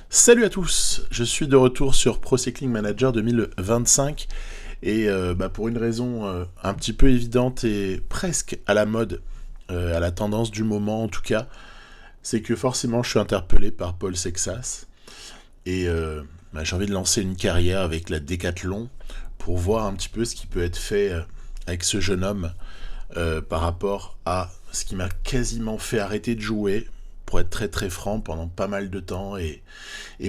Salut à tous, je suis de retour sur Pro Cycling Manager 2025 et pour une raison un petit peu évidente et presque à la mode, à la tendance du moment en tout cas, c'est que forcément je suis interpellé par Paul Sexas et j'ai envie de lancer une carrière avec la Décathlon pour voir un petit peu ce qui peut être fait avec ce jeune homme par rapport à ce qui m'a quasiment fait arrêter de jouer, pour être très très franc, pendant pas mal de temps et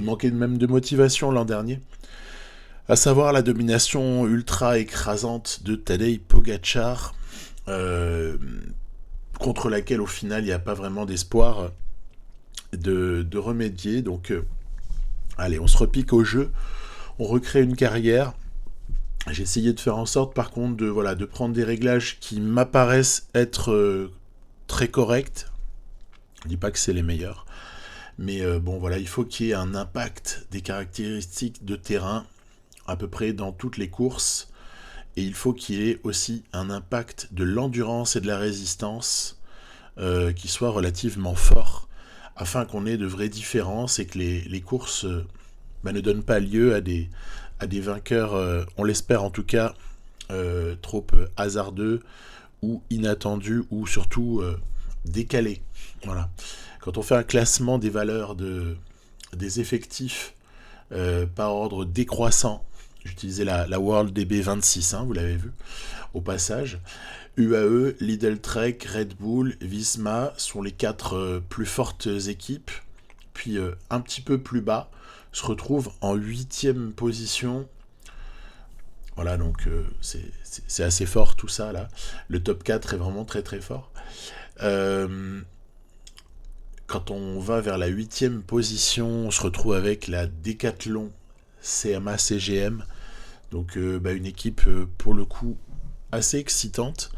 manquer même de motivation l'an dernier, à savoir la domination ultra écrasante de Tadej Pogacar, euh, contre laquelle au final il n'y a pas vraiment d'espoir de remédier. Donc allez, on se repique au jeu, on recrée une carrière. J'ai essayé de faire en sorte par contre de prendre des réglages qui m'apparaissent être très corrects. Je ne dis pas que c'est les meilleurs, mais il faut qu'il y ait un impact des caractéristiques de terrain à peu près dans toutes les courses, et il faut qu'il y ait aussi un impact de l'endurance et de la résistance qui soit relativement fort, afin qu'on ait de vraies différences et que les courses ne donnent pas lieu à des vainqueurs, on l'espère en tout cas, trop hasardeux ou inattendus ou surtout décalés. Voilà. Quand on fait un classement des valeurs des effectifs par ordre décroissant, j'utilisais la World DB26, vous l'avez vu au passage. UAE, Lidl Trek, Red Bull, Visma sont les quatre plus fortes équipes. Puis un petit peu plus bas, se retrouve en 8e position. Voilà, donc c'est assez fort tout ça là. Le top 4 est vraiment très très fort. Euh, Quand on va vers la 8e position, on se retrouve avec la Décathlon CMA CGM. Donc une équipe pour le coup assez excitante,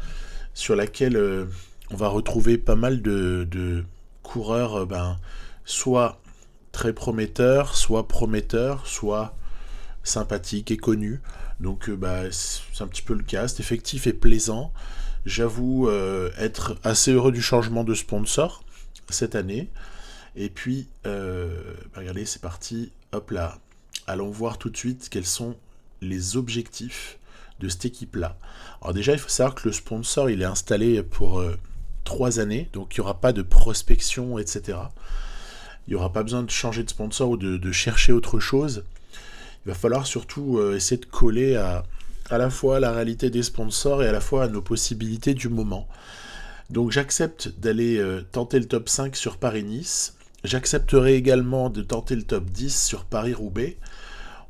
sur laquelle on va retrouver pas mal de coureurs soit très prometteurs, soit sympathiques et connus. Donc c'est un petit peu le cas, cet effectif est plaisant. J'avoue être assez heureux du changement de sponsor cette année. Et puis, regardez, c'est parti, hop là. Allons voir tout de suite quels sont les objectifs de cette équipe-là. Alors déjà, il faut savoir que le sponsor, il est installé pour 3 années, donc il n'y aura pas de prospection, etc. Il n'y aura pas besoin de changer de sponsor ou de chercher autre chose. Il va falloir surtout essayer de coller à la fois à la réalité des sponsors et à la fois à nos possibilités du moment. Donc j'accepte d'aller tenter le top 5 sur Paris-Nice. J'accepterai également de tenter le top 10 sur Paris-Roubaix.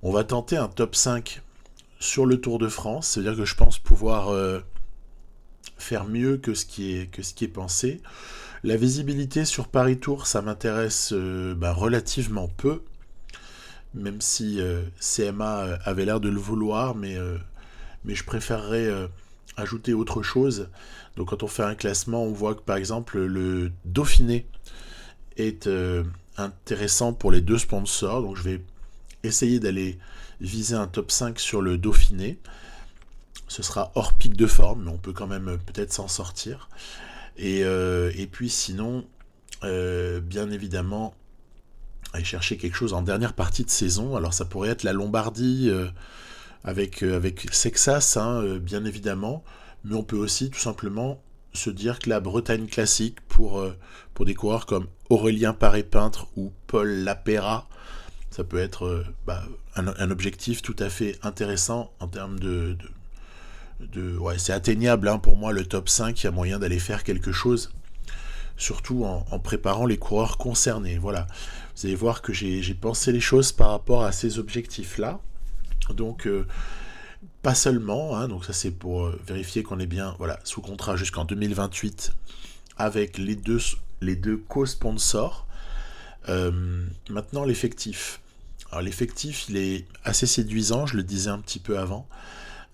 On va tenter un top 5 sur le Tour de France. C'est-à-dire que je pense pouvoir faire mieux que ce qui est pensé. La visibilité sur Paris-Tour, ça m'intéresse relativement peu. Même si CMA avait l'air de le vouloir, mais je préférerais ajouter autre chose. Donc quand on fait un classement, on voit que par exemple le Dauphiné est intéressant pour les deux sponsors. Donc je vais essayer d'aller viser un top 5 sur le Dauphiné. Ce sera hors pic de forme, mais on peut quand même peut-être s'en sortir. Et puis sinon, bien évidemment, aller chercher quelque chose en dernière partie de saison. Alors ça pourrait être la Lombardie avec Sexas, bien évidemment, mais on peut aussi tout simplement se dire que la Bretagne classique pour des coureurs comme Aurélien Paré-Peintre ou Paul Lapéra, ça peut être un objectif tout à fait intéressant en termes ouais, c'est atteignable pour moi le top 5, il y a moyen d'aller faire quelque chose, surtout en préparant les coureurs concernés. Voilà, vous allez voir que j'ai pensé les choses par rapport à ces objectifs-là. Donc pas seulement, donc ça c'est pour vérifier qu'on est bien sous contrat jusqu'en 2028 avec les deux co-sponsors. Maintenant l'effectif. Alors l'effectif il est assez séduisant, je le disais un petit peu avant.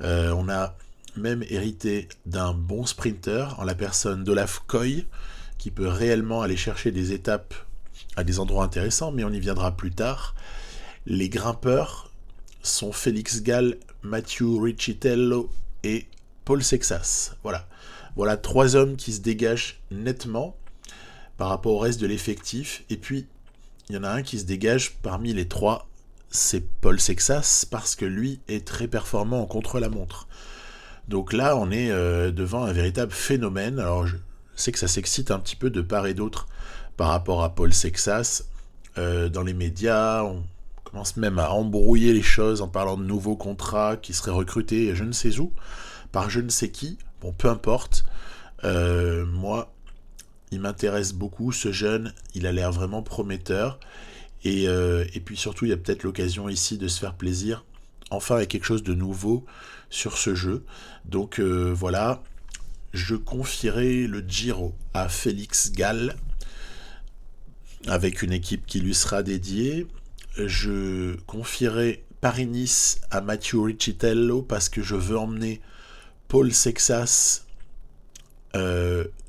On a même hérité d'un bon sprinter en la personne d'Olaf Koy, qui peut réellement aller chercher des étapes à des endroits intéressants, mais on y viendra plus tard. Les grimpeurs sont Félix Gall, Matthew Riccitello et Paul Sexas. Voilà 3 hommes qui se dégagent nettement par rapport au reste de l'effectif. Et puis, il y en a un qui se dégage parmi les trois, c'est Paul Sexas, parce que lui est très performant en contre-la-montre. Donc là, on est devant un véritable phénomène. Alors, je sais que ça s'excite un petit peu de part et d'autre par rapport à Paul Sexas. Dans les médias, on commence même à embrouiller les choses en parlant de nouveaux contrats qui seraient recrutés je ne sais où, par je ne sais qui. Bon, peu importe. Moi, il m'intéresse beaucoup, ce jeune. Il a l'air vraiment prometteur. Et puis surtout, il y a peut-être l'occasion ici de se faire plaisir, enfin avec quelque chose de nouveau sur ce jeu. Donc voilà, je confierai le Giro à Félix Gall, avec une équipe qui lui sera dédiée. Je confierai Paris-Nice à Mathieu Riccitello, parce que je veux emmener Paul Sexas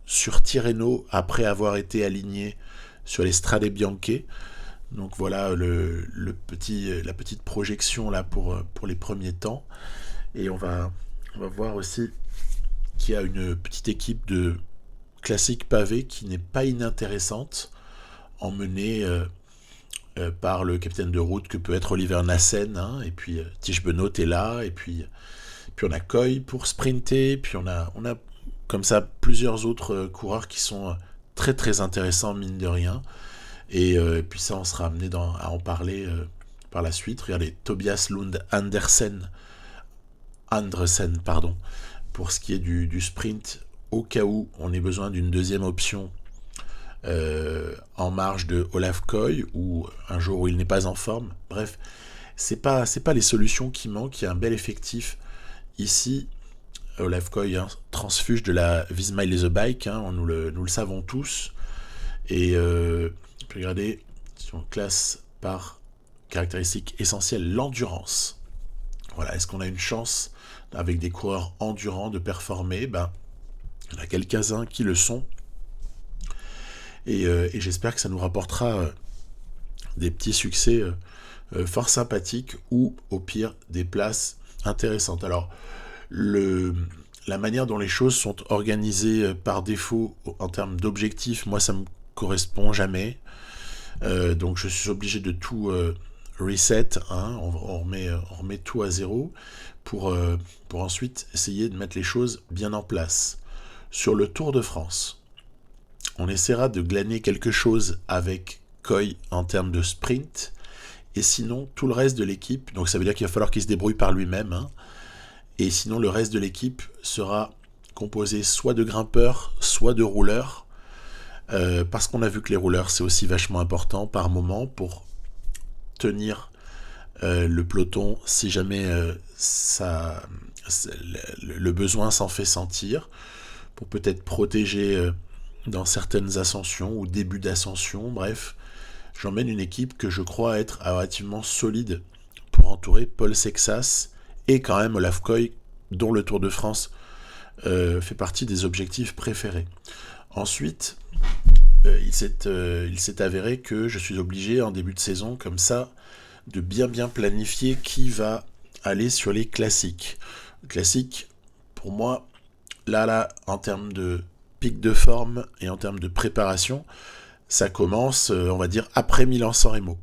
sur Tirreno après avoir été aligné sur les Strade Bianche. Donc voilà la petite projection là pour les premiers temps. Et on va voir aussi qu'il y a une petite équipe de classique pavé qui n'est pas inintéressante, emmenée par le capitaine de route que peut être Oliver Nassen, hein, et puis Tige Benoît est là, et puis on a Coy pour sprinter, puis on a comme ça plusieurs autres coureurs qui sont très très intéressants mine de rien. Et puis ça, on sera amené à en parler par la suite. Regardez, Tobias Lund Andresen, pour ce qui est du sprint, au cas où on ait besoin d'une deuxième option en marge de Olaf Koy, ou un jour où il n'est pas en forme. Bref, c'est pas les solutions qui manquent. Il y a un bel effectif ici. Olaf Koy, hein, transfuge de la Visma Leasebike, hein, nous le savons tous. Et regardez, si on classe par caractéristique essentielle, l'endurance. Voilà, est-ce qu'on a une chance avec des coureurs endurants de performer? Ben, il y en a quelques-uns qui le sont. Et j'espère que ça nous rapportera des petits succès fort sympathiques, ou au pire des places intéressantes. Alors, la manière dont les choses sont organisées par défaut en termes d'objectifs, moi ça me correspond jamais. Donc je suis obligé de tout reset, hein, on remet tout à zéro pour ensuite essayer de mettre les choses bien en place. Sur le Tour de France, on essaiera de glaner quelque chose avec Coy en termes de sprint, et sinon tout le reste de l'équipe, donc ça veut dire qu'il va falloir qu'il se débrouille par lui-même, hein, et sinon le reste de l'équipe sera composé soit de grimpeurs, soit de rouleurs, parce qu'on a vu que les rouleurs c'est aussi vachement important par moment pour tenir le peloton si jamais le besoin s'en fait sentir, pour peut-être protéger dans certaines ascensions ou début d'ascension. Bref, j'emmène une équipe que je crois être relativement solide pour entourer Paul Sexas et quand même Olaf Koy, dont le Tour de France fait partie des objectifs préférés. Ensuite, il s'est avéré que je suis obligé en début de saison, comme ça, de bien planifier qui va aller sur les classiques. Le classique, pour moi, là, en termes de pic de forme et en termes de préparation, ça commence, on va dire, après Milan-San Remo.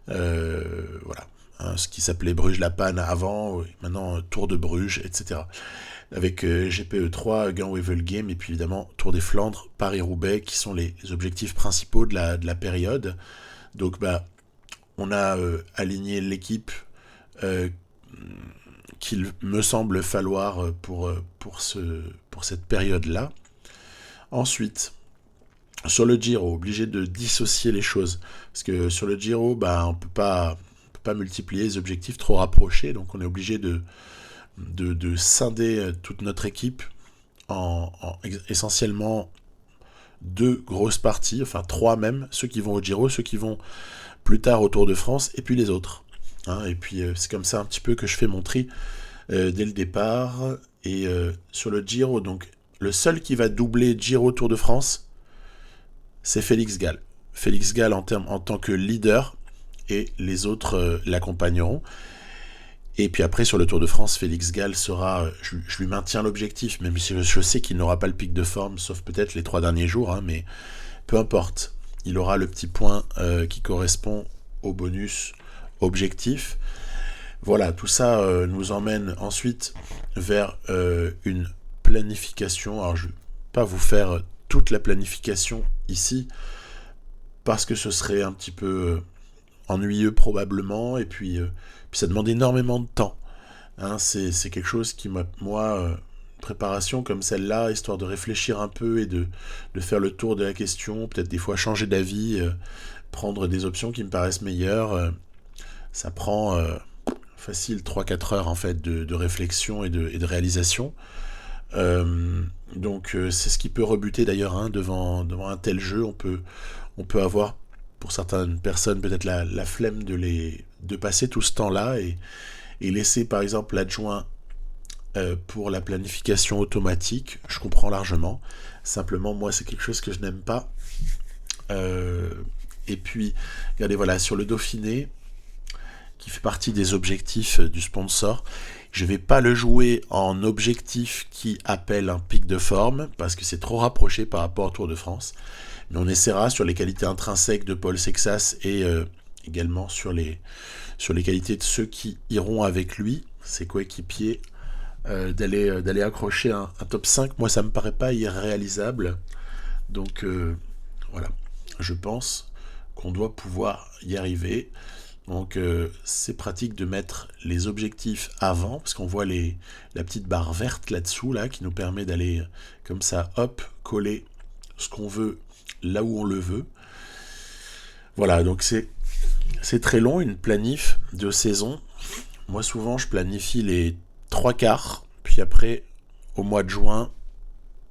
Voilà. Hein, ce qui s'appelait Bruges-La-Panne avant, maintenant Tour de Bruges, etc. Avec GPE3, Gand-Wevelgem, et puis évidemment Tour des Flandres, Paris-Roubaix, qui sont les objectifs principaux de la période. Donc on a aligné l'équipe qu'il me semble falloir pour cette période-là. Ensuite, sur le Giro, obligé de dissocier les choses, parce que sur le Giro, on peut pas multiplier les objectifs trop rapprochés, donc on est obligé de scinder toute notre équipe en essentiellement 2 grosses parties, enfin 3 même, ceux qui vont au Giro, ceux qui vont plus tard au Tour de France, et puis les autres. Hein, et puis c'est comme ça un petit peu que je fais mon tri dès le départ. Et sur le Giro, donc le seul qui va doubler Giro Tour de France, c'est Félix Gall. Félix Gall en tant que leader, et les autres l'accompagneront. Et puis après, sur le Tour de France, Félix Gall sera... je lui maintiens l'objectif, même si je sais qu'il n'aura pas le pic de forme, sauf peut-être les 3 derniers jours, hein, mais peu importe. il aura le petit point qui correspond au bonus objectif. Voilà, tout ça nous emmène ensuite vers une planification. Alors je ne vais pas vous faire toute la planification ici, parce que ce serait un petit peu ennuyeux probablement, et puis ça demande énormément de temps. Hein, c'est quelque chose qui moi, préparation comme celle-là, histoire de réfléchir un peu et de faire le tour de la question, peut-être des fois changer d'avis, prendre des options qui me paraissent meilleures, ça prend facile 3-4 heures en fait de réflexion et de réalisation. Donc c'est ce qui peut rebuter d'ailleurs, hein, devant un tel jeu. On peut avoir pour certaines personnes peut-être la flemme de passer tout ce temps-là et laisser par exemple l'adjoint pour la planification automatique. Je comprends largement. Simplement, moi, c'est quelque chose que je n'aime pas. Et puis, regardez, voilà, sur le Dauphiné, qui fait partie des objectifs du sponsor, je ne vais pas le jouer en objectif qui appelle un pic de forme, parce que c'est trop rapproché par rapport au Tour de France. Mais on essaiera sur les qualités intrinsèques de Paul Sexas et également sur les qualités de ceux qui iront avec lui, ses coéquipiers, d'aller accrocher un top 5. Moi, ça me paraît pas irréalisable. Donc voilà, je pense qu'on doit pouvoir y arriver. Donc c'est pratique de mettre les objectifs avant, parce qu'on voit la petite barre verte là-dessous, là, qui nous permet d'aller comme ça, hop, coller ce qu'on veut là où on le veut. Voilà, donc c'est très long, une planif de saison. Moi, souvent, je planifie les 3/4, puis après, au mois de juin,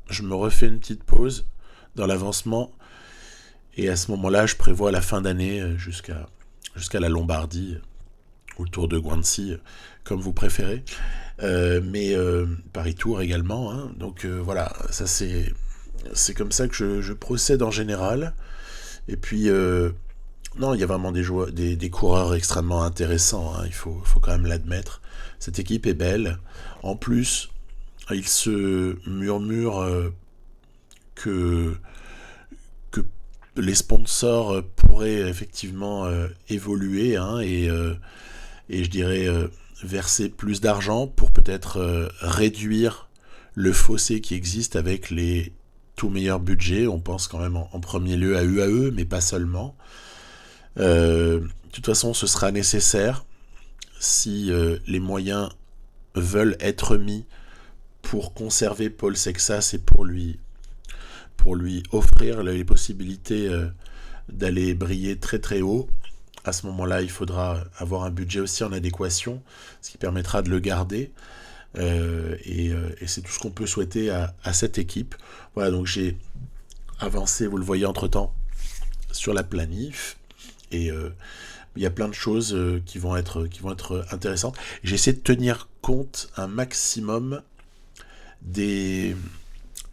je me refais une petite pause dans l'avancement, et à ce moment-là, je prévois la fin d'année jusqu'à la Lombardie, ou le Tour de Guancy, comme vous préférez, mais Paris-Tour également, hein. Donc voilà, ça c'est comme ça que je procède en général. Et puis non, il y a vraiment des coureurs extrêmement intéressants, hein, il faut quand même l'admettre. Cette équipe est belle. En plus, il se murmure que les sponsors pourraient effectivement évoluer, hein, et je dirais verser plus d'argent pour peut-être réduire le fossé qui existe avec les tout meilleurs budgets. On pense quand même en premier lieu à UAE, mais pas seulement. De toute façon, ce sera nécessaire si les moyens veulent être mis pour conserver Paul Sexas et pour lui offrir les possibilités d'aller briller très très haut. À ce moment-là, il faudra avoir un budget aussi en adéquation, ce qui permettra de le garder. Et c'est tout ce qu'on peut souhaiter à cette équipe. Voilà, donc j'ai avancé, vous le voyez entre-temps, sur la planif. Et il y a plein de choses qui vont être intéressantes. J'essaie de tenir compte un maximum des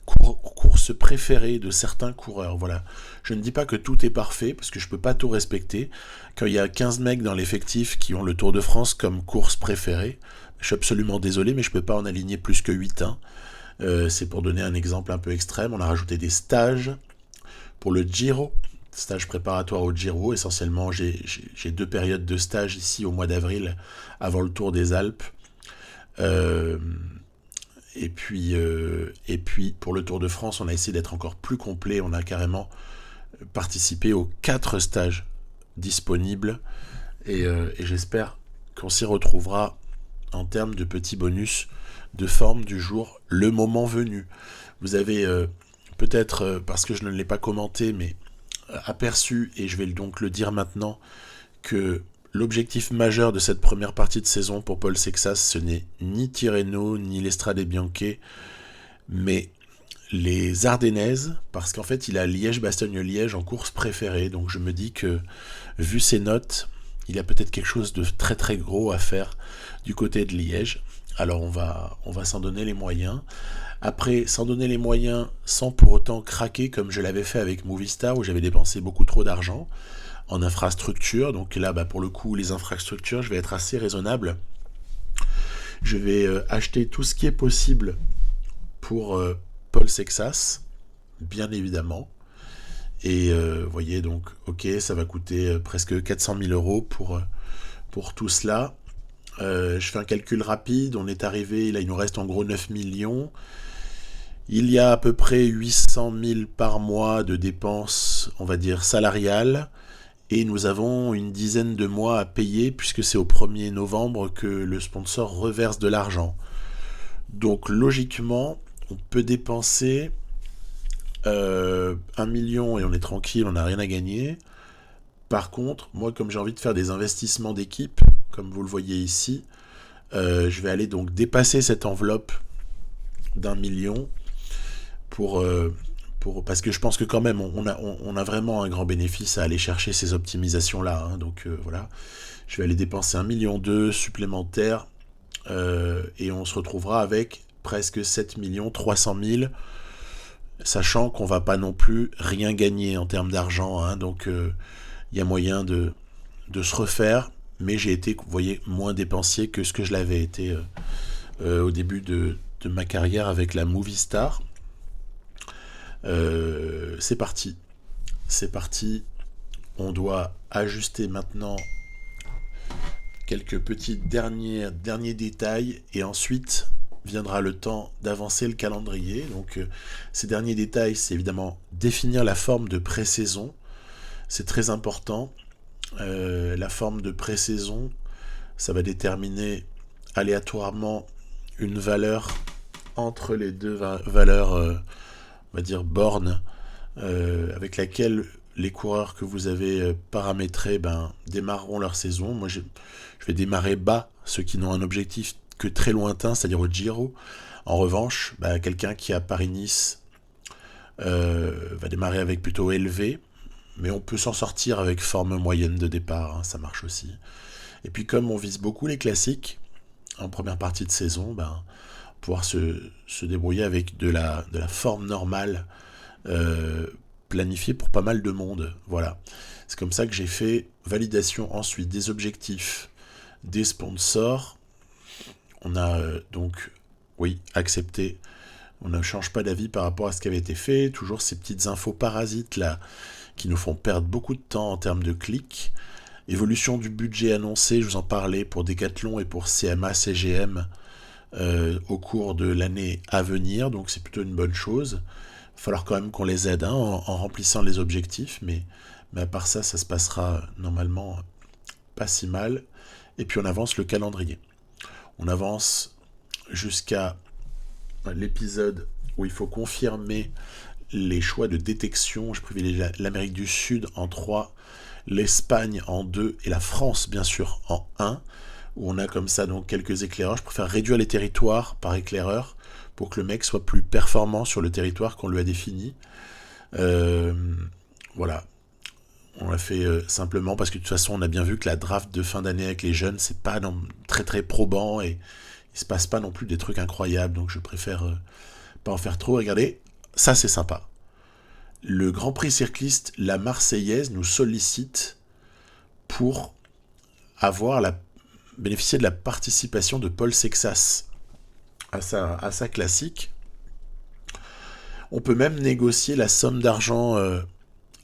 courses préférées de certains coureurs. Voilà. Je ne dis pas que tout est parfait, parce que je ne peux pas tout respecter. Quand il y a 15 mecs dans l'effectif qui ont le Tour de France comme course préférée, je suis absolument désolé, mais je ne peux pas en aligner plus que 8. Hein. C'est pour donner un exemple un peu extrême. On a rajouté des stages pour le Giro, stage préparatoire au Giro. Essentiellement, j'ai 2 périodes de stage ici au mois d'avril, avant le Tour des Alpes. Et puis pour le Tour de France, on a essayé d'être encore plus complet. On a carrément participé aux 4 stages disponibles. Et j'espère qu'on s'y retrouvera en termes de petits bonus de forme du jour, le moment venu. Vous avez peut-être, parce que je ne l'ai pas commenté, mais aperçu, et je vais donc le dire maintenant, que l'objectif majeur de cette première partie de saison pour Paul Sexas, ce n'est ni Tirreno, ni l'Estrade Bianche, mais les Ardennaises, parce qu'en fait, il a Liège-Bastogne-Liège en course préférée. Donc je me dis que, vu ses notes, il y a peut-être quelque chose de très très gros à faire du côté de Liège. Alors on va s'en donner les moyens. Après, s'en donner les moyens sans pour autant craquer, comme je l'avais fait avec Movistar, où j'avais dépensé beaucoup trop d'argent en infrastructure. Donc là, pour le coup, les infrastructures, je vais être assez raisonnable. Je vais acheter tout ce qui est possible pour Paul Sexas, bien évidemment. Et vous voyez, donc, ok, ça va coûter presque 400 000 euros pour tout cela. Je fais un calcul rapide, on est arrivé, là il nous reste en gros 9 millions. Il y a à peu près 800 000 par mois de dépenses, on va dire, salariales. Et nous avons une dizaine de mois à payer puisque c'est au 1er novembre que le sponsor reverse de l'argent. Donc logiquement, on peut dépenser 1 million et on est tranquille, on n'a rien à gagner. Par contre, moi comme j'ai envie de faire des investissements d'équipe, comme vous le voyez ici, je vais aller donc dépasser cette enveloppe d'1 million parce que je pense que quand même on a vraiment un grand bénéfice à aller chercher ces optimisations-là. Hein. Donc voilà, je vais aller dépenser 1,2 million supplémentaires et on se retrouvera avec presque 7 300 000, sachant qu'on va pas non plus rien gagner en termes d'argent. Hein. Donc il y a moyen de se refaire, mais j'ai été, vous voyez, moins dépensier que ce que je l'avais été au début de ma carrière avec la Movistar. C'est parti. C'est parti. On doit ajuster maintenant quelques petits derniers détails et ensuite viendra le temps d'avancer le calendrier. Donc ces derniers détails, c'est évidemment définir la forme de pré-saison. C'est très important. La forme de pré-saison, ça va déterminer aléatoirement une valeur entre les deux valeurs, on va dire bornes, avec laquelle les coureurs que vous avez paramétrés démarreront leur saison. Moi, je vais démarrer bas, ceux qui n'ont un objectif que très lointain, c'est-à-dire au Giro. En revanche, quelqu'un qui a Paris-Nice va démarrer avec plutôt élevé, mais on peut s'en sortir avec forme moyenne de départ, hein, ça marche aussi. Et puis comme on vise beaucoup les classiques, en première partie de saison, pouvoir se débrouiller avec de la forme normale planifiée pour pas mal de monde. Voilà. C'est comme ça que j'ai fait validation ensuite des objectifs des sponsors. On a donc, oui, accepté. On ne change pas d'avis par rapport à ce qui avait été fait. Toujours ces petites infos parasites là qui nous font perdre beaucoup de temps en termes de clics. Évolution du budget annoncé, je vous en parlais pour Decathlon et pour CMA, CGM au cours de l'année à venir, donc c'est plutôt une bonne chose. Il va falloir quand même qu'on les aide en remplissant les objectifs, mais à part ça, ça se passera normalement pas si mal. Et puis on avance le calendrier. On avance jusqu'à l'épisode où il faut confirmer les choix de détection. Je privilégie l'Amérique du Sud en 3, l'Espagne en 2 et la France bien sûr en 1, où on a comme ça donc quelques éclaireurs. Je préfère réduire les territoires par éclaireur pour que le mec soit plus performant sur le territoire qu'on lui a défini. Voilà. On l'a fait simplement parce que de toute façon on a bien vu que la draft de fin d'année avec les jeunes c'est pas très très probant et il se passe pas non plus des trucs incroyables, donc je préfère pas en faire trop. Regardez, ça c'est sympa. Le Grand Prix cycliste La Marseillaise nous sollicite pour bénéficier de la participation de Paul Sexas à sa classique. On peut même négocier la somme d'argent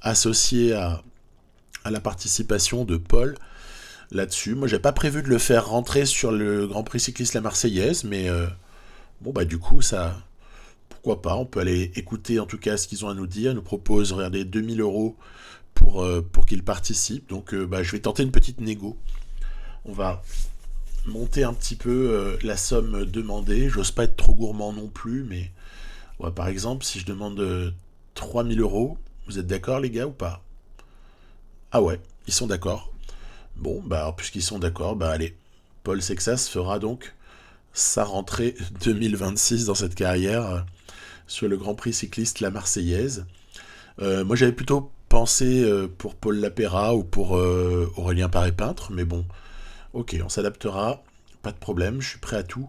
associée à la participation de Paul là-dessus. Moi, j'ai pas prévu de le faire rentrer sur le Grand Prix cycliste La Marseillaise, mais du coup, ça, pourquoi pas. On peut aller écouter en tout cas ce qu'ils ont à nous dire. Ils nous proposent, regardez, 2 000 euros pour qu'ils participent. Donc, je vais tenter une petite négo. On va monter un petit peu la somme demandée. J'ose pas être trop gourmand non plus, mais par exemple, si je demande 3 000 euros, vous êtes d'accord les gars ou pas? Ah ouais, ils sont d'accord. Bon, puisqu'ils sont d'accord, allez. Paul Sexas fera donc sa rentrée 2026 dans cette carrière sur le Grand Prix cycliste La Marseillaise. Moi, j'avais plutôt pensé pour Paul Lapéra ou pour Aurélien Paré-Peintre, mais bon, ok, on s'adaptera, pas de problème, je suis prêt à tout.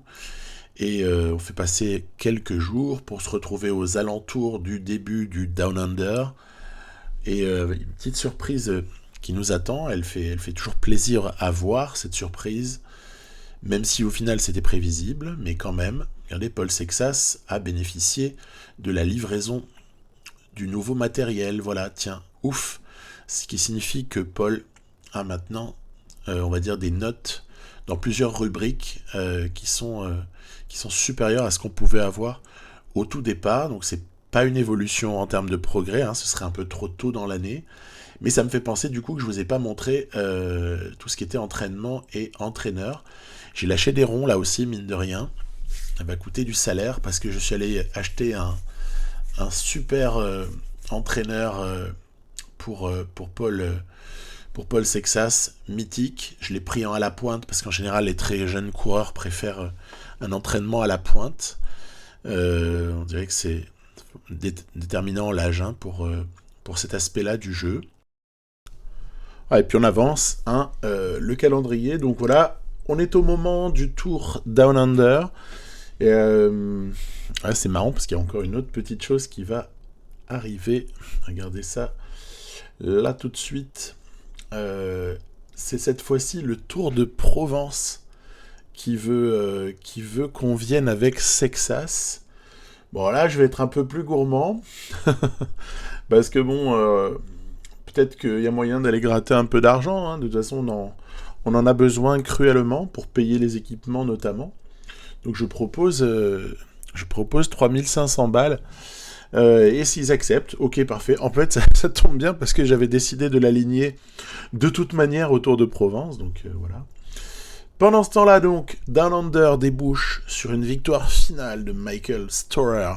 Et on fait passer quelques jours pour se retrouver aux alentours du début du Down Under. Et une petite surprise qui nous attend, elle fait toujours plaisir à voir cette surprise, même si au final c'était prévisible, mais quand même, regardez, Paul Sexas a bénéficié de la livraison du nouveau matériel, voilà, tiens, ouf. Ce qui signifie que Paul a maintenant, on va dire, des notes dans plusieurs rubriques qui sont supérieures à ce qu'on pouvait avoir au tout départ. Donc c'est pas une évolution en termes de progrès, hein, ce serait un peu trop tôt dans l'année. Mais ça me fait penser du coup que je vous ai pas montré tout ce qui était entraînement et entraîneur. J'ai lâché des ronds là aussi, mine de rien. Ça va coûter du salaire parce que je suis allé acheter un super entraîneur pour Paul Sexas, mythique. Je l'ai pris en à la pointe parce qu'en général les très jeunes coureurs préfèrent un entraînement à la pointe. On dirait que c'est déterminant l'âge hein, pour cet aspect-là du jeu. Ah, et puis on avance, hein, le calendrier. Donc voilà, on est au moment du Tour Down Under. Et ouais, c'est marrant parce qu'il y a encore une autre petite chose qui va arriver. Regardez ça là tout de suite. C'est cette fois-ci le Tour de Provence qui veut qu'on vienne avec Sexas. Bon là je vais être un peu plus gourmand parce que bon peut-être qu'il y a moyen d'aller gratter un peu d'argent hein. De toute façon on en a besoin cruellement pour payer les équipements notamment. Donc je propose 3500 balles. Et s'ils acceptent, ok parfait. En fait ça tombe bien parce que j'avais décidé de l'aligner de toute manière au Tour de Provence. Donc voilà. Pendant ce temps-là donc, Down Under débouche sur une victoire finale de Michael Storer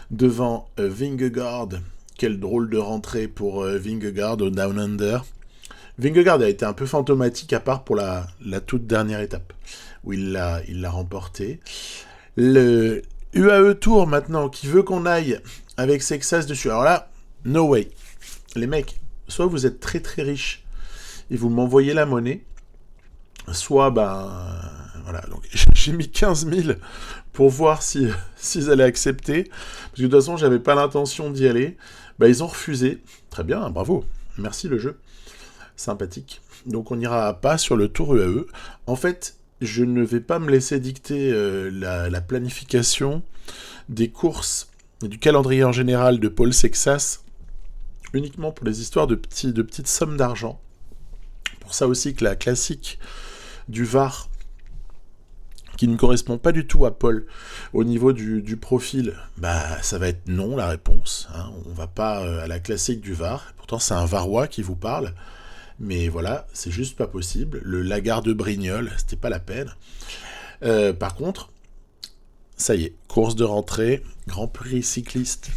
devant Vingegaard. Quelle drôle de rentrée pour Vingegaard au Down Under. Vingegaard a été un peu fantomatique à part pour la toute dernière étape où il l'a remporté. Le UAE Tour maintenant qui veut qu'on aille avec Sexas dessus. Alors là, no way. Les mecs, soit vous êtes très très riches et vous m'envoyez la monnaie, soit voilà, donc j'ai mis 15 000 pour voir s'ils allaient accepter, parce que de toute façon j'avais pas l'intention d'y aller. Ils ont refusé. Très bien, bravo, merci le jeu, sympathique. Donc on n'ira pas sur le Tour UAE. En fait, je ne vais pas me laisser dicter la planification des courses et du calendrier en général de Paul Sexas uniquement pour les histoires de petites sommes d'argent. Pour ça aussi que la classique du Var, qui ne correspond pas du tout à Paul au niveau du profil, ça va être non la réponse. Hein. On va pas à la classique du Var. Pourtant c'est un Varois qui vous parle. Mais voilà, c'est juste pas possible. Le Lagarde de Brignoles, c'était pas la peine. Par contre, ça y est, course de rentrée, Grand Prix cycliste,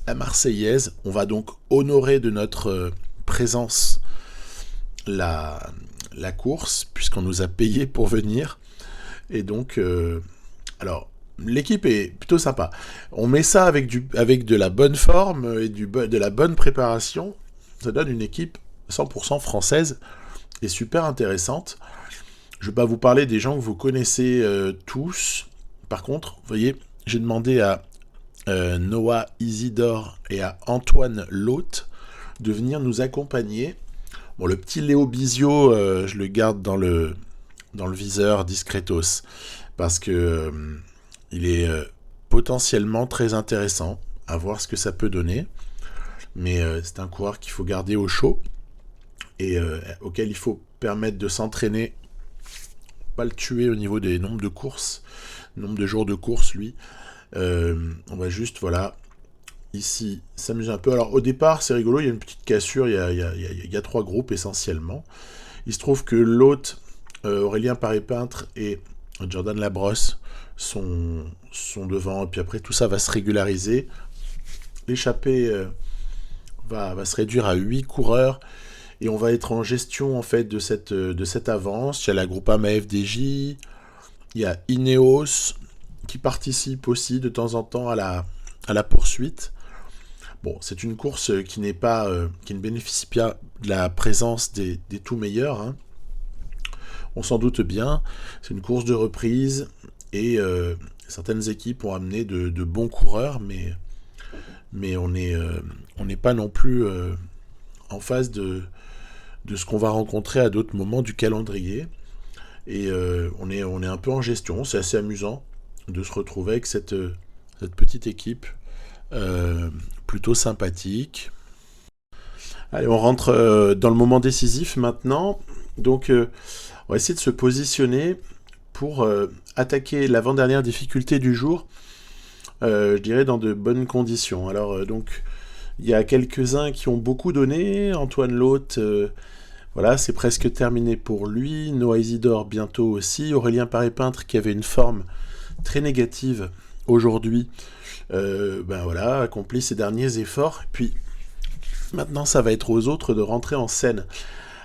la Marseillaise. On va donc honorer de notre présence la course, puisqu'on nous a payé pour venir. Et donc, alors, l'équipe est plutôt sympa. On met ça avec de la bonne forme et de la bonne préparation. Ça donne une équipe 100% française et super intéressante. Je ne vais pas vous parler des gens que vous connaissez tous. Par contre, vous voyez, j'ai demandé à Noah Isidore et à Antoine Loth de venir nous accompagner. Bon, le petit Léo Bizio, je le garde dans le viseur discretos parce que il est potentiellement très intéressant à voir ce que ça peut donner. Mais c'est un coureur qu'il faut garder au chaud et auquel il faut permettre de s'entraîner, pas le tuer au niveau des nombres de courses, nombre de jours de course, lui. On va juste, voilà, ici, s'amuser un peu. Alors, au départ, c'est rigolo, il y a une petite cassure, il y a 3 groupes, essentiellement. Il se trouve que l'hôte, Aurélien Paré-Peintre et Jordan Labrosse sont devant, et puis après, tout ça va se régulariser. L'échappée va se réduire à 8 coureurs, et on va être en gestion, en fait, de cette avance. Il y a la Groupama FDJ, il y a Ineos, qui participe aussi de temps en temps à la poursuite. Bon, c'est une course qui ne bénéficie pas de la présence des tout meilleurs. Hein. On s'en doute bien. C'est une course de reprise et certaines équipes ont amené de bons coureurs, mais on n'est pas non plus en face de ce qu'on va rencontrer à d'autres moments du calendrier. Et on est un peu en gestion. C'est assez amusant de se retrouver avec cette petite équipe plutôt sympathique. Allez, on rentre dans le moment décisif maintenant. Donc, on va essayer de se positionner pour attaquer l'avant-dernière difficulté du jour, je dirais dans de bonnes conditions. Alors, donc, il y a quelques-uns qui ont beaucoup donné. Antoine Loth, voilà, c'est presque terminé pour lui. Noah Isidore, bientôt aussi. Aurélien Paré-Peintre, qui avait une forme très négative aujourd'hui, voilà, accomplit ses derniers efforts. Puis, maintenant, ça va être aux autres de rentrer en scène.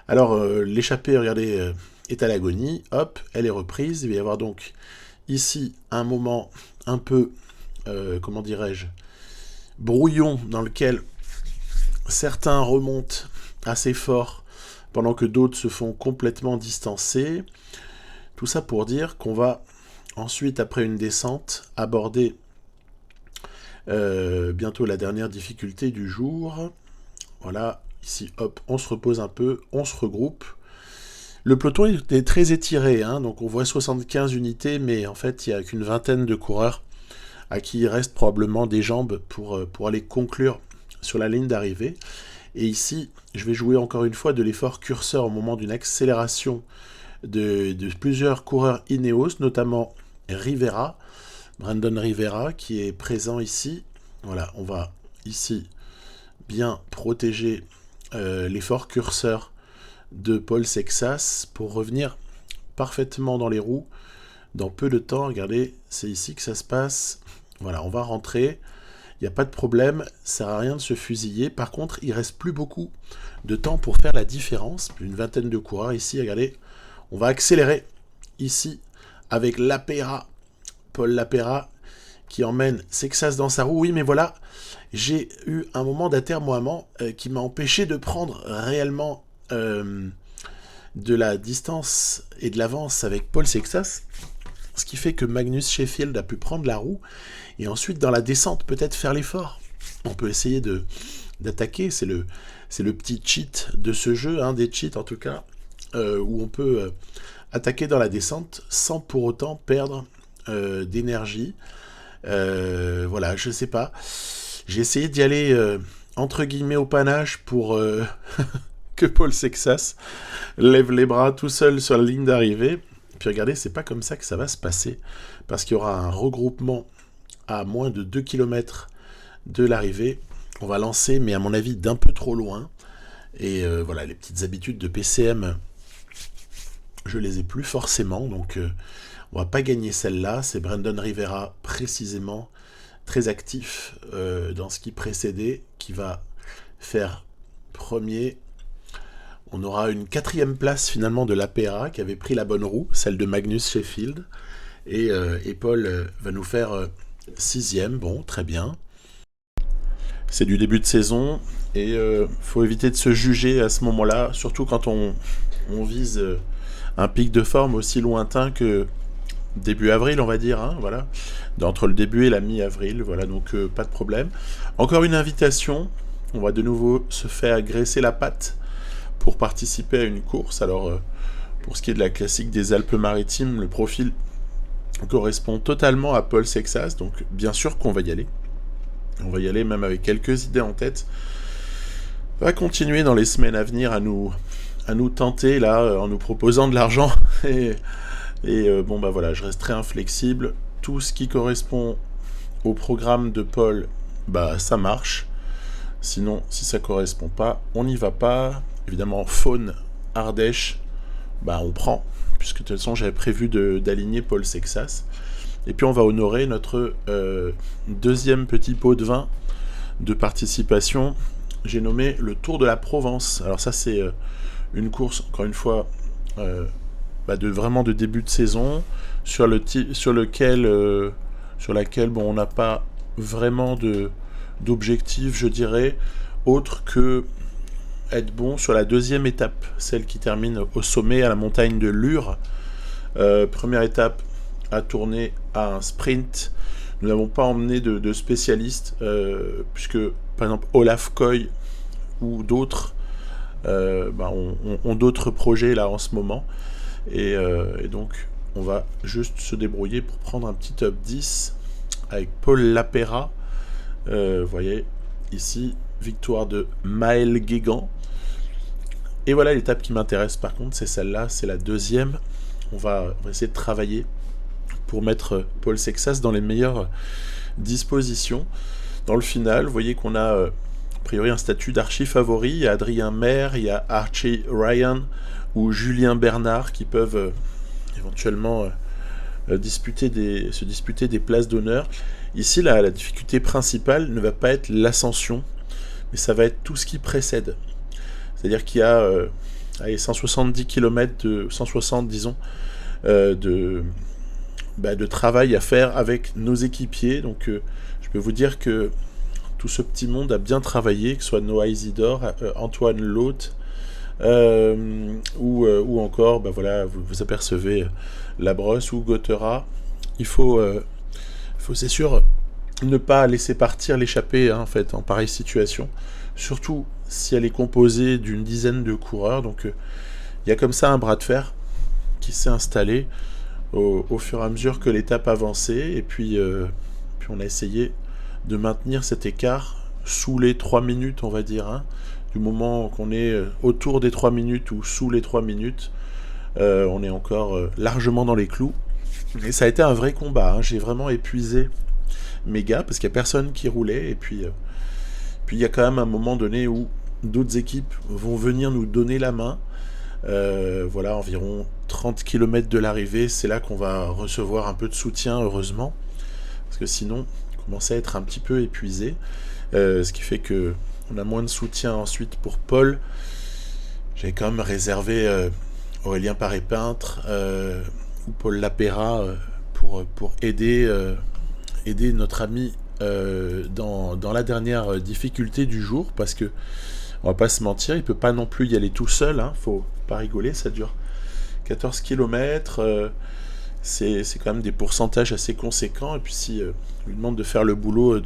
Alors, l'échappée, regardez, est à l'agonie. Hop, elle est reprise. Il va y avoir donc ici un moment un peu, comment dirais-je, brouillon, dans lequel certains remontent assez fort pendant que d'autres se font complètement distancer. Tout ça pour dire qu'on va ensuite, après une descente, aborder bientôt la dernière difficulté du jour. Voilà, ici, hop, on se repose un peu, on se regroupe. Le peloton est très étiré, hein, donc on voit 75 unités, mais en fait, il n'y a qu'une vingtaine de coureurs à qui il reste probablement des jambes pour aller conclure sur la ligne d'arrivée. Et ici, je vais jouer encore une fois de l'effort curseur au moment d'une accélération de plusieurs coureurs Ineos, notamment Rivera, Brandon Rivera, qui est présent ici. Voilà, on va ici bien protéger l'effort curseur de Paul Sexas pour revenir parfaitement dans les roues dans peu de temps. Regardez, c'est ici que ça se passe. Voilà, on va rentrer. Il n'y a pas de problème, ça sert à rien de se fusiller. Par contre, il reste plus beaucoup de temps pour faire la différence. Une vingtaine de coureurs ici, regardez. On va accélérer ici avec Lapera, Paul Lapera, qui emmène Sexas dans sa roue. Oui, mais voilà, j'ai eu un moment d'atermoiement qui m'a empêché de prendre réellement de la distance et de l'avance avec Paul Sexas, ce qui fait que Magnus Sheffield a pu prendre la roue et ensuite dans la descente peut-être faire l'effort. On peut essayer d'attaquer, c'est le petit cheat de ce jeu, un des cheats en tout cas, où on peut attaquer dans la descente sans pour autant perdre d'énergie. Voilà, je sais pas. J'ai essayé d'y aller entre guillemets au panache pour que Paul Sexas lève les bras tout seul sur la ligne d'arrivée. Puis regardez, c'est pas comme ça que ça va se passer, parce qu'il y aura un regroupement à moins de 2 km de l'arrivée. On va lancer, mais à mon avis d'un peu trop loin. Et voilà, les petites habitudes de PCM, je les ai plus forcément, donc on va pas gagner celle-là. C'est Brandon Rivera précisément, très actif dans ce qui précédait, qui va faire premier. On aura une 4e place finalement de l'APRA qui avait pris la bonne roue, celle de Magnus Sheffield. Et Paul va nous faire 6e, bon, très bien. C'est du début de saison et faut éviter de se juger à ce moment-là, surtout quand on vise un pic de forme aussi lointain que début avril, on va dire, hein, voilà, entre le début et la mi-avril, voilà, donc pas de problème. Encore une invitation, on va de nouveau se faire graisser la patte pour participer à une course. Alors, pour ce qui est de la classique des Alpes-Maritimes, le profil correspond totalement à Paul Sexas, donc bien sûr qu'on va y aller. On va y aller même avec quelques idées en tête. On va continuer dans les semaines à venir à nous tenter, là, en nous proposant de l'argent. Et bon, bah voilà, je reste très inflexible. Tout ce qui correspond au programme de Paul, bah ça marche. Sinon, si ça correspond pas, on n'y va pas. Évidemment, Faune, Ardèche, bah on prend, puisque de toute façon j'avais prévu d'aligner Paul Sexas. Et puis on va honorer notre deuxième petit pot de vin de participation. J'ai nommé le Tour de la Provence. Alors ça c'est une course, encore une fois, vraiment de début de saison, sur laquelle bon, on n'a pas vraiment d'objectif, je dirais, autre que être bon sur la deuxième étape, celle qui termine au sommet à la montagne de Lure. Première étape à tourner à un sprint. Nous n'avons pas emmené de spécialistes, puisque par exemple Olaf Koy ou d'autres ont d'autres projets là en ce moment. Et donc on va juste se débrouiller pour prendre un petit top 10 avec Paul Lapera, Vous voyez, ici, victoire de Maël Guégan. Et voilà l'étape qui m'intéresse par contre, c'est celle-là, c'est la deuxième. On va essayer de travailler pour mettre Paul Sexas dans les meilleures dispositions. Dans le final, vous voyez qu'on a a priori un statut d'archi favori. Il y a Adrien Maire, il y a Archie Ryan ou Julien Bernard qui peuvent éventuellement se disputer des places d'honneur. Ici, la difficulté principale ne va pas être l'ascension, mais ça va être tout ce qui précède. C'est-à-dire qu'il y a 170 km, 160 disons, de travail à faire avec nos équipiers. Donc je peux vous dire que tout ce petit monde a bien travaillé, que ce soit Noah Isidore, Antoine Loth, ou encore, voilà, vous apercevez Labrosse ou Gotera. Il faut c'est sûr, ne pas laisser partir l'échappée en fait, en pareille situation. Surtout si elle est composée d'une dizaine de coureurs. Donc il y a comme ça un bras de fer qui s'est installé au fur et à mesure que l'étape avançait. Et puis on a essayé de maintenir cet écart sous les 3 minutes, on va dire. Hein. Du moment qu'on est autour des 3 minutes ou sous les 3 minutes, on est encore largement dans les clous. Et ça a été un vrai combat. Hein. J'ai vraiment épuisé mes gars parce qu'il n'y a personne qui roulait. Et puis il y a quand même un moment donné où d'autres équipes vont venir nous donner la main. Voilà, environ 30 km de l'arrivée. C'est là qu'on va recevoir un peu de soutien, heureusement. Parce que sinon, on commençait à être un petit peu épuisé. Ce qui fait que on a moins de soutien ensuite pour Paul. J'avais quand même réservé Aurélien Paré-Peintre ou Paul Lapéra pour aider notre ami dans la dernière difficulté du jour, parce que on va pas se mentir, il peut pas non plus y aller tout seul, hein, faut pas rigoler, ça dure 14 km, c'est quand même des pourcentages assez conséquents, et puis si on lui demande de faire le boulot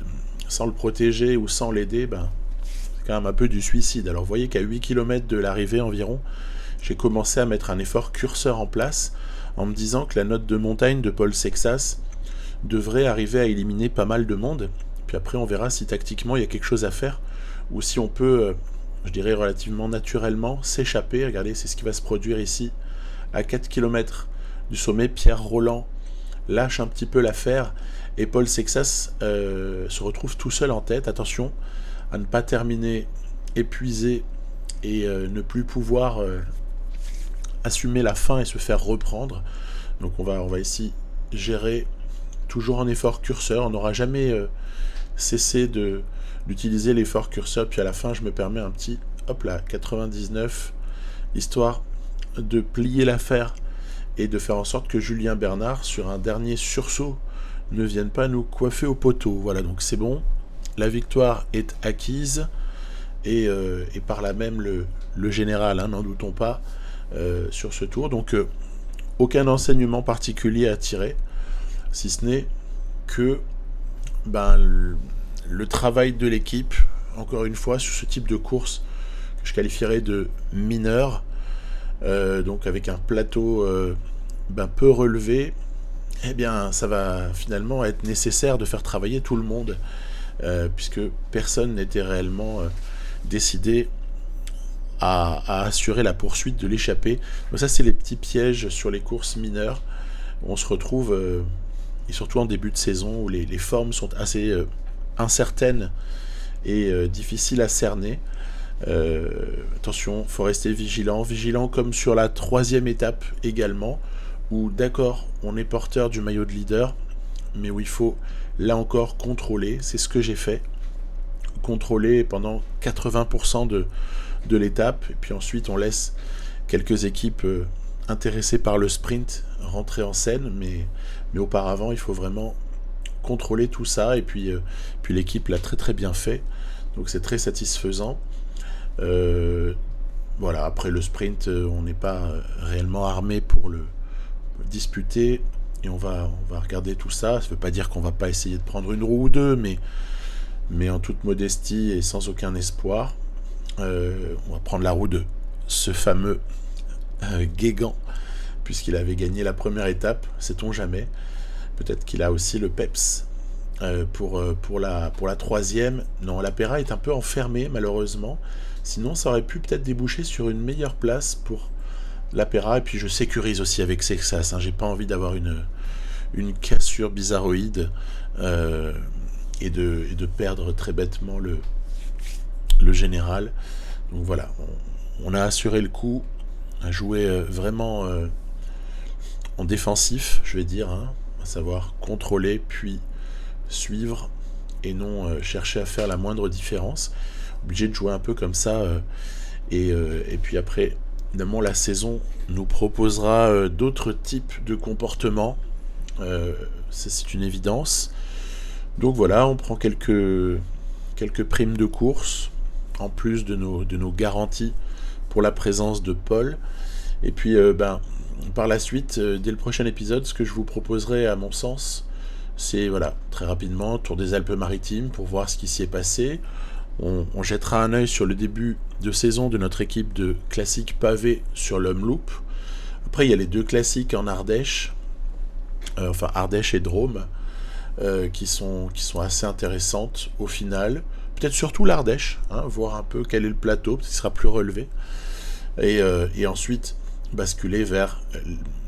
sans le protéger ou sans l'aider, c'est quand même un peu du suicide. Alors vous voyez qu'à 8 km de l'arrivée environ, j'ai commencé à mettre un effort curseur en place, en me disant que la note de montagne de Paul Sexas devrait arriver à éliminer pas mal de monde. Puis après, on verra si tactiquement il y a quelque chose à faire, ou si on peut, je dirais relativement naturellement, s'échapper. Regardez, c'est ce qui va se produire ici. À 4 km du sommet, Pierre Roland lâche un petit peu l'affaire, et Paul Sexas se retrouve tout seul en tête. Attention à ne pas terminer épuisé et ne plus pouvoir assumer la fin et se faire reprendre. Donc on va ici gérer toujours en effort curseur. On n'aura jamais cessé d'utiliser l'effort curseur. Puis à la fin, je me permets un petit, hop là, 99, histoire de plier l'affaire et de faire en sorte que Julien Bernard, sur un dernier sursaut, ne vienne pas nous coiffer au poteau. Voilà, donc c'est bon. La victoire est acquise et par là même le général, hein, n'en doutons pas, sur ce tour. Donc aucun enseignement particulier à tirer, si ce n'est que le travail de l'équipe, encore une fois, sur ce type de course que je qualifierais de mineur, donc avec un plateau peu relevé, eh bien ça va finalement être nécessaire de faire travailler tout le monde, puisque personne n'était réellement décidé à assurer la poursuite de l'échappée. Donc ça, c'est les petits pièges sur les courses mineures. On se retrouve, et surtout en début de saison, où les formes sont assez incertaines et difficiles à cerner. Attention, faut rester vigilant comme sur la 3e étape également, où d'accord, on est porteur du maillot de leader, mais où il faut là encore contrôler. C'est ce que j'ai fait, contrôler pendant 80% de l'étape, et puis ensuite on laisse quelques équipes intéressées par le sprint rentrer en scène, mais auparavant il faut vraiment contrôler tout ça, et puis l'équipe l'a très très bien fait, donc c'est très satisfaisant. Voilà, après le sprint, on n'est pas réellement armé pour le disputer, et on va regarder tout ça. Ça ne veut pas dire qu'on va pas essayer de prendre une roue ou deux, mais en toute modestie et sans aucun espoir. On va prendre la roue de ce fameux Guégan, puisqu'il avait gagné la première étape, sait-on jamais. Peut-être qu'il a aussi le peps pour la troisième. Non, l'Apéra est un peu enfermé malheureusement. Sinon, ça aurait pu peut-être déboucher sur une meilleure place pour l'Apéra. Et puis je sécurise aussi avec Sexas. Hein. J'ai pas envie d'avoir une cassure bizarroïde et de perdre très bêtement le général. Donc voilà, on a assuré le coup, à jouer vraiment en défensif, je vais dire, hein, à savoir contrôler puis suivre et non chercher à faire la moindre différence. Obligé de jouer un peu comme ça et puis après, évidemment, la saison nous proposera d'autres types de comportements. Ça, c'est une évidence. Donc voilà, on prend quelques primes de course en plus de nos garanties pour la présence de Paul. Et puis par la suite, dès le prochain épisode, ce que je vous proposerai à mon sens, c'est voilà, très rapidement, tour des Alpes-Maritimes pour voir ce qui s'y est passé. On jettera un œil sur le début de saison de notre équipe de classiques pavés sur l'Homme-Loop. Après, il y a les 2 classiques en Ardèche, enfin Ardèche et Drôme, qui sont assez intéressantes au final. Peut-être surtout l'Ardèche, hein, voir un peu quel est le plateau, peut-être qu'il sera plus relevé. Et ensuite basculer vers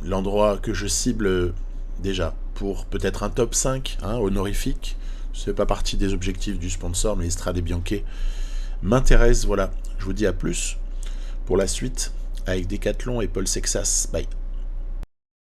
l'endroit que je cible déjà pour peut-être un top 5 hein, honorifique. Ce n'est pas partie des objectifs du sponsor, mais Strade Bianche m'intéresse. Voilà, je vous dis à plus pour la suite avec Decathlon et Paul Sexas. Bye.